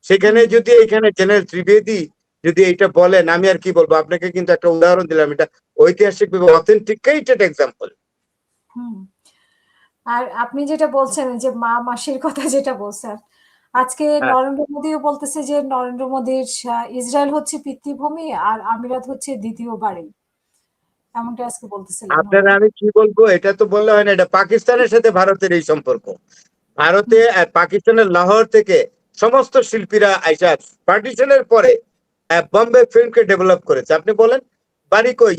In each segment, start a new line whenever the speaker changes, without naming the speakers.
সেখানে যদি এখানে জেনারেল ত্রিবেদী যদি এটা বলেন, আমি আর কি বলবো আপনাকে, কিন্তু একটা উদাহরণ দিলাম, এটা ঐতিহাসিক অথেন্টিকেটেড এক্সাম্পল।
আর আপনি যেটা বলছেন যে মা মাসির কথা যেটা বলছেন, আজকে নরেন্দ্র মোদীও বলতেছে যে নরেন্দ্র মোদীর ইসরায়েল হচ্ছে পিতৃভূমি আর আমিরাত হচ্ছে দ্বিতীয় বাড়ি, এমনটা আজকে বলতেছিলেন।
আপনারা আমি কি বলবো, এটা তো বললে হয় না, এটা পাকিস্তানের সাথে ভারতের এই সম্পর্ক। ভারতে পাকিস্তানের লাহোর থেকে সমস্ত শিল্পীরা আইসা পার্টিশনের পরে বম্বে ফিল্মকে ডেভেলপ করেছে। আপনি বলেন বাড়ি কই,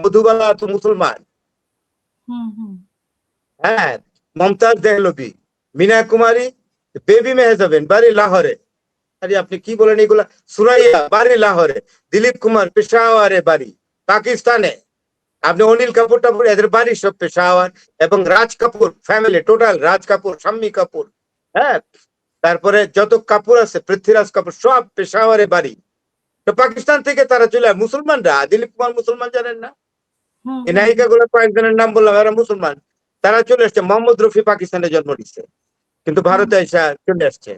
মধুবালা তো মুসলমান, হ্যাঁ, মমতাজ দেহলভি, মীনা কুমারী, বেবি মেহজাবিন বাড়ি লাহোরে। আরে আপনি কি বলেন এগুলা? সুরাইয়া বাড়ি লাহোরে, দিলীপ কুমার পেশাওয়ারে বাড়ি পাকিস্তানে। আপনি অনিল কাপুর টাপুর এদের বাড়ি সব পেশাওয়ার, এবং রাজ কাপুর ফ্যামিলি টোটাল, রাজ কাপুর, শাম্মী কাপুর, হ্যাঁ, তারপরে যত কাপুর আছে, পৃথ্বীরাজ কাপুর, সব পেশাওয়ারে বাড়ি। তো পাকিস্তান থেকে তারা চলে, মুসলমানরা, দিলীপ কুমার মুসলমান, জানেন না? এই নায়িকা গুলো কয়েকজনের নাম বললাম, এরা মুসলমান, তারা চলে আসছে। মোহাম্মদ রফি পাকিস্তানে জন্ম নিচ্ছে, কিন্তু ভারতে এসে চলে আসছে।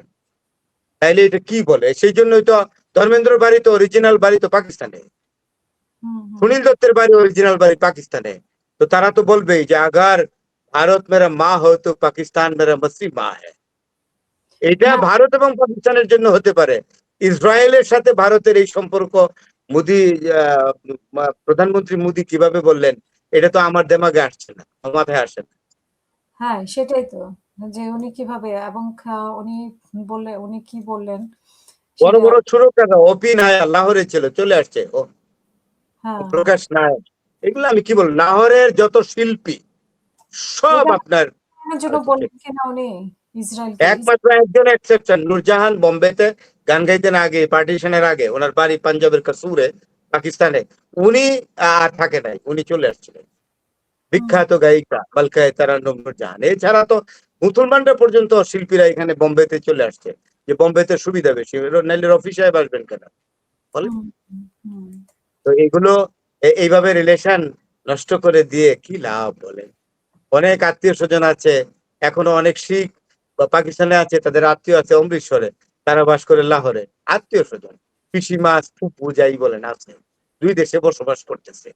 তাইলে এটা কি বলে? সেই জন্যই তো ধর্মেন্দ্র বাড়ি তো অরিজিনাল বাড়ি তো পাকিস্তানে, সুনীল দত্তের বাড়ি অরিজিনাল বাড়ি পাকিস্তানে। তো তারা তো বলবেই যে আগার ভারত মেরা মা হো তো পাকিস্তান মেরা মসি মা হ্যায়। এটা ভারত এবং পাকিস্তানের জন্য হতে পারে। ইসরায়েলের সাথে ভারতের এই সম্পর্ক মোদি, প্রধানমন্ত্রী মোদি কিভাবে বললেন, এটা তো আমার দেমাগে আসছে না, আমার মাথায় আসে না।
হ্যাঁ, সেটাই তো, যে উনি কিভাবে, এবং উনি কি বললেন
বড় বড় সুরকাররা, অপি নায়ার লাহোরে ছিল, চলে আসছে, ও প্রকাশ নায়ার, এগুলো আমি কি বল, লাহোরের যত শিল্পী সব আপনার
জন্য বললেন কিনা উনি ইসরায়েলকে?
একমাত্র একজন এক্সেপশন, নূরজাহান বম্বেতে গান গাইতেন আগে, পার্টিশনের আগে, ওনার বাড়ি পাঞ্জাবের কাসুরে পাকিস্তানে, উনি আর থাকে নাই, উনি চলে আসছিলেন। বিখ্যাত গায়িকা মালকায়ে তারান্নুম নূরজাহান। এছাড়া তো মুসলমানরা পর্যন্ত শিল্পীরা এখানে বোম্বেতে চলে আসছে, যে বোম্বেতে সুবিধা বেশি, নাইলে রফি সাহেব আসবেন কেন বলে? তো এগুলো এইভাবে রিলেশন নষ্ট করে দিয়ে কি লাভ বলেন? অনেক আত্মীয় স্বজন আছে, এখনো অনেক শিখ বা পাকিস্তানে আছে, তাদের আত্মীয় আছে অমৃতসরে, তারা বাস করে লাহোরে, আত্মীয় স্বজন, পিসিমা ফুপু যাই বলেন আছে, দুই দেশে বসবাস করতেছে।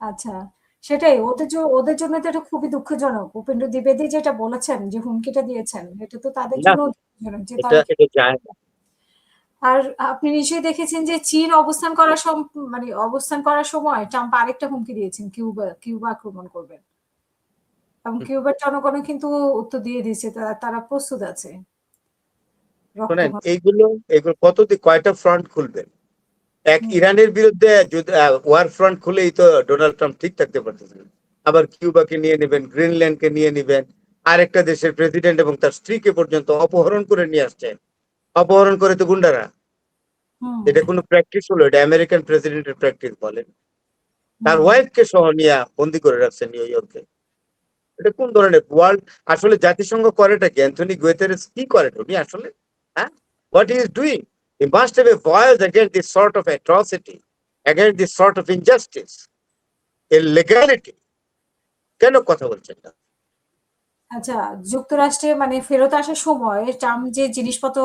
আচ্ছা, সেটাই, ওদের জন্য তো এটা খুবই দুঃখজনক। উপেন্দ্র দ্বিবেদী যেটা বলেছেন, যে হুমকিটা দিয়েছেন, এটা তো তাদের জন্য দুঃখজনক, যে তারা।
এটা যায় না।
আর আপনি নিশ্চয়ই দেখেছেন যে চীন অবস্থান করার সময় ট্রাম্প আরেকটা হুমকি দিয়েছেন, কিউবা আক্রমণ করবেন, এবং কিউবার জনগণও কিন্তু উত্তর দিয়ে দিয়েছে, তারা প্রস্তুত আছে।
শোনেন, এইগুলো কতদিন, কয়টা ফ্রন্ট খুলবেন? এক ইরানের বিরুদ্ধে ওয়ার ফ্রন্ট খুলেই তো ডোনাল্ড ট্রাম্প ঠিক থাকতে পারতেছেন। আবার কিউবাকে নিয়ে নেবেন, গ্রিনল্যান্ডকে নিয়ে নেবেন, আরেকটা দেশের প্রেসিডেন্ট এবং তার স্ত্রীকে পর্যন্ত অপহরণ করে নিয়ে আসছেন। অপহরণ করে তো গুন্ডারা। এটা কোনো প্র্যাকটিস হলো? এটা আমেরিকান প্রেসিডেন্টের প্র্যাকটিস বলেন? তার ওয়াইফকে সহ নিয়ে বন্দি করে রাখছেন নিউ ইয়র্কে। এটা কোন ধরনের ওয়ার্ল্ড? আসলে জাতিসংঘ করেটা কি? অ্যান্থনি গুয়েতেরেস কি করেন উনি আসলে? হ্যাঁ, what he is doing? He must have a voice against this sort of atrocity, against this sort of injustice, illegality. কেন কথা বলছেন না?
আচ্ছা, যুক্তরাষ্ট্রে ফেরত আসার সময় ট্রাম্প যে জিনিসপত্র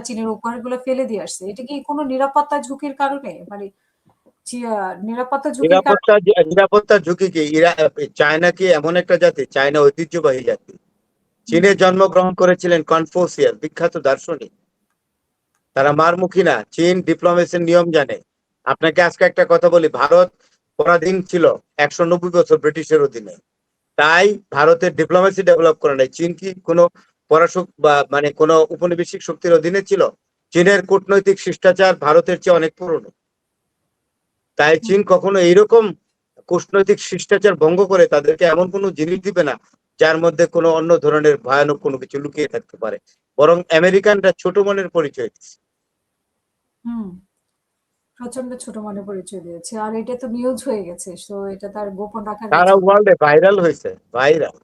চীনের উপহারগুলো ফেলে দিয়ে আসছে, এটা কি কোনো নিরাপত্তা ঝুঁকির কারণে? নিরাপত্তা ঝুঁকির কারণে?
নিরাপত্তা ঝুঁকি কি? চায়না কি এমন একটা জাতি? চায়না ঐতিহ্যবাহী জাতি। চীনে জন্মগ্রহণ করেছিলেন কনফুসিয়াস, বিখ্যাত দার্শনিক। তারা মারমুখী না, চীন ডিপ্লোমেসির নিয়ম জানে। আপনাকে আজকে একটা কথা বলি, ভারত পরাধীন ছিল 190 বছর ব্রিটিশের অধীনে, তাই ভারতের ডিপ্লোমেসি ডেভেলপ করে নাই। চীন কি কোনো পরাশক বা কোনো উপনিবেশিক শক্তির অধীনে ছিল? চীনের কূটনৈতিক শিষ্টাচার ভারতের চেয়ে অনেক পুরনো। তাই চীন কখনো এইরকম কূটনৈতিক শিষ্টাচার ভঙ্গ করে তাদেরকে এমন কোনো জিনিস দিবে না যার মধ্যে কোনো অন্য ধরনের ভয়ানক কোনো কিছু লুকিয়ে থাকতে পারে। বরং আমেরিকানরা ছোট মনের পরিচয় দিচ্ছে।
প্রচন্ড ছোট মনে পরিচয় দিয়েছে, আর এটা তো নিউজ হয়ে গেছে, তো এটা তার গোপন রাখার
সারা ওয়ার্ল্ডে ভাইরাল হয়েছে, ভাইরাল।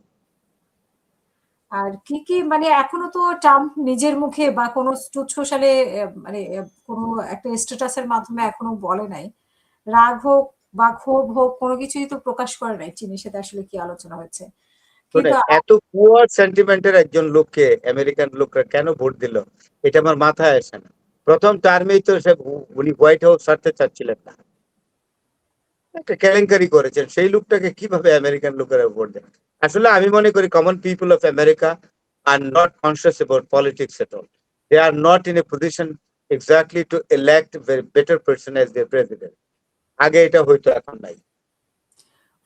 আর কি কি এখনো তো ট্রাম্প নিজের মুখে বা কোনো তুচ্ছ সালে কোনো একটা স্ট্যাটাসের মাধ্যমে এখনো বলে নাই, রাগ হোক বা ক্ষোভ হোক, কোনো কিছুই তো প্রকাশ করে নাই চীনের সাথে আসলে কি আলোচনা হচ্ছে।
শুনে
কিন্তু
এত পুয়ার সেন্টিমেন্টের একজন লোককে আমেরিকান লোকরা কেন ভোট দিল এটা আমার মাথায় আসে না। প্রথম টার্মেই তো উনি হোয়াইট হাউস ছাড়তে চাচ্ছিলেন না, একটা কেলেঙ্কারি করেছেন, সেই লোকটাকে কিভাবে আমেরিকান লোকেরা ভোট দেয়? আসলে আমি মনে করি common people of America are not conscious about politics at all. They are not in a position exactly to elect better person as their president. আগে এটা হয়তো, এখন নাই।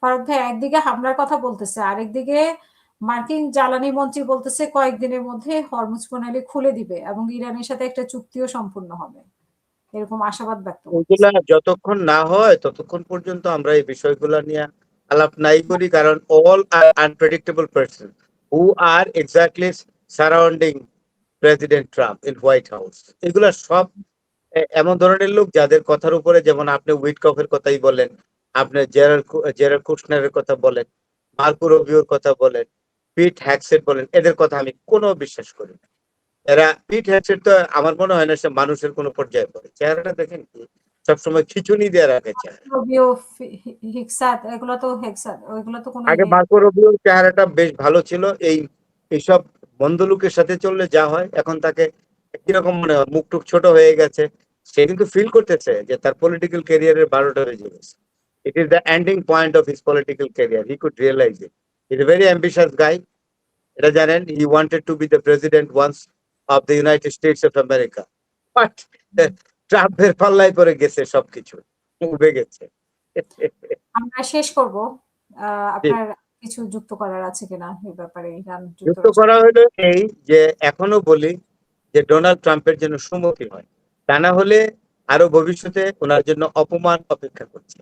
ফারুক ভাই একদিকে হামলার কথা বলতেছে, আরেকদিকে মার্কিন জ্বালানি মন্ত্রী বলতেছে কয়েকদিনের মধ্যে হরমুজ প্রণালী খুলে দিবে এবং ইরানের সাথে একটা চুক্তিও সম্পূর্ণ হবে। এরকম আশাবাদ ব্যক্ত করতেছে।
ওইগুলা যতক্ষণ না হয় ততক্ষণ পর্যন্ত আমরা এই বিষয়গুলো নিয়ে আলাপ নাই করি, কারণ all are unpredictable person who are exactly surrounding president Trump in White House, এগুলা সব এমন ধরনের লোক যাদের কথার উপরে, যেমন আপনি উইটকফের কথাই বলেন, আপনি জেরার কুশনারের কথা বলেন, মার্কো রুবিওর কথা বলেন, পিট হ্যাকসেট বলেন, এদের কথা আমি কোনো বিশ্বাস করি না। এরা, পিট হ্যাকসেট তো আমার মনে হয় না সে মানুষের কোনো পর্যায়ে পড়ে। চেহারাটা দেখেন কি, সবসময় খিচুনি দিয়ে রাখে চেহারা।
রবিও হিকসাত এগুলো তো হেক্সাত ওইগুলো তো কোনো
আগে
ইয়ে
মার্কো রুবিওর চেহারাটা বেশ ভালো ছিল, এইসব বন্ধ লোকের সাথে চললে যা হয়, এখন তাকে কিরকম মনে হয়, মুখ টুক ছোট হয়ে গেছে। সে কিন্তু ফিল করতেছে যে তার পলিটিক্যাল ক্যারিয়ারের 12টা বেজে গেছে। It is the ending point of his political career, he could realise it. Is a very ambitious guy. এটা জানেন, he wanted to be the president once of the United States of America, but ট্রাম্পের পাল্লায় পরে গেছে, সবকিছু উঠে গেছে।
আমরা শেষ করব।
জি।
আপনার কিছু যুক্ত করার আছে কিনা এই ব্যাপারে ইরান
যুক্ত
যুক্তরাষ্ট্র?
করা হলো এই যে, এখনো বলি যে ডোনাল্ড ট্রাম্পের জন্য সুমুখী হয়, তা না হলে আরো ভবিষ্যতে ওনার জন্য অপমান অপেক্ষা করছে।